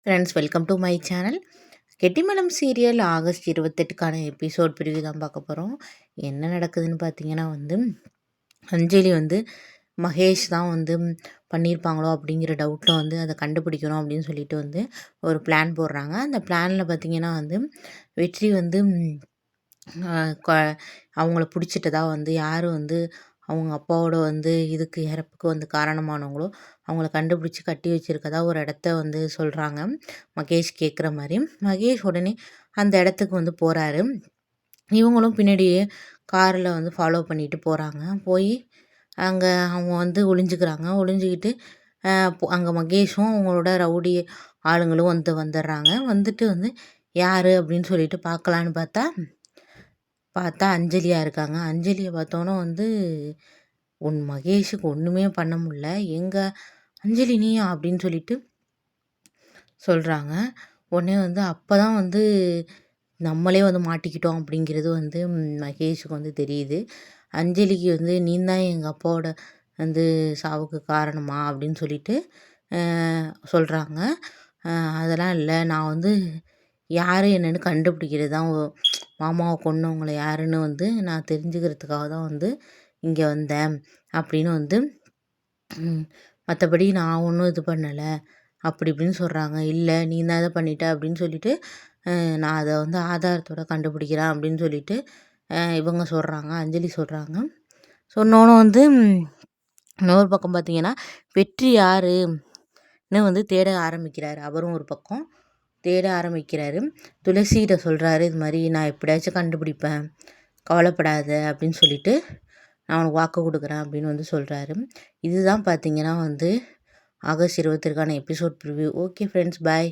Friends, welcome to my channel. Kettimelam serial August 28க்கான episode பிரிவு தான் பார்க்க போகிறோம். என்ன நடக்குதுன்னு பார்த்தீங்கன்னா அஞ்சலி மகேஷ் தான் பண்ணியிருப்பாங்களோ அப்படிங்கிற டவுட்டில் அதை கண்டுபிடிக்கணும் அப்படின்னு சொல்லிட்டு ஒரு பிளான் போடுறாங்க. அந்த பிளானில் பார்த்தீங்கன்னா வெற்றி அவங்கள பிடிச்சிட்டதா யார் அவங்க அப்பாவோட இதுக்கு இறப்புக்கு காரணமானவங்களோ அவங்கள கண்டுபிடிச்சி கட்டி வச்சுருக்கதா ஒரு இடத்த சொல்கிறாங்க. மகேஷ் கேட்குற மாதிரி மகேஷ் உடனே அந்த இடத்துக்கு போகிறாரு. இவங்களும் பின்னாடியே காரில் ஃபாலோ பண்ணிட்டு போகிறாங்க. போய் அங்கே அவங்க ஒளிஞ்சுக்கிறாங்க. ஒளிஞ்சிக்கிட்டு அங்கே மகேஷும் அவங்களோட ரவுடி ஆளுங்களும் வந்துடுறாங்க. வந்துட்டு யார் அப்படின்னு சொல்லிட்டு பார்க்கலான்னு பார்த்தா அஞ்சலியாக இருக்காங்க. அஞ்சலியை பார்த்தோன்னே உன் மகேஷுக்கு ஒன்றுமே பண்ண முடில, எங்கே அஞ்சலி நீயா அப்படின்னு சொல்லிட்டு சொல்கிறாங்க. உடனே அப்போ தான் நம்மளே மாட்டிக்கிட்டோம் அப்படிங்கிறது மகேஷுக்கு தெரியுது. அஞ்சலிக்கு நீ தான் எங்கள் அப்பாவோட சாவுக்கு காரணமா அப்படின்னு சொல்லிட்டு சொல்கிறாங்க. அதெல்லாம் இல்லை, நான் யார் என்னன்னு கண்டுபிடிக்கிறது தான், மாமாவை கொன்னவங்களை யாருன்னு நான் தெரிஞ்சுக்கிறதுக்காக தான் இங்கே வந்தேன் அப்படின்னு மற்றபடி நான் ஒன்றும் இது பண்ணலை அப்படி இப்படின்னு சொல்கிறாங்க. இல்லை நீ தான் இதை பண்ணிட்ட அப்படின்னு சொல்லிட்டு நான் அதை ஆதாரத்தோட கண்டுபிடிக்கிறேன் அப்படின்னு சொல்லிட்டு இவங்க சொல்கிறாங்க, அஞ்சலி சொல்கிறாங்க. சொன்னோன்னு இன்னொரு பக்கம் பார்த்தீங்கன்னா வெற்றி யாருன்னு தேட ஆரம்பிக்கிறாரு. அவரும் ஒரு பக்கம் தேட ஆரம்பிக்கிறாரு. துளசிகிட்ட சொல்கிறாரு, இது மாதிரி நான் எப்படியாச்சும் கண்டுபிடிப்பேன், கவலைப்படாத அப்படின்னு சொல்லிட்டு நான் அவனுக்கு வாக்கு கொடுக்குறேன் அப்படின்னு சொல்கிறாரு. இதுதான் பார்த்தீங்கன்னா ஆகஸ்ட் 20க்கான எபிசோட் ப்ரிவ்யூ. ஓகே ஃப்ரெண்ட்ஸ், பாய்.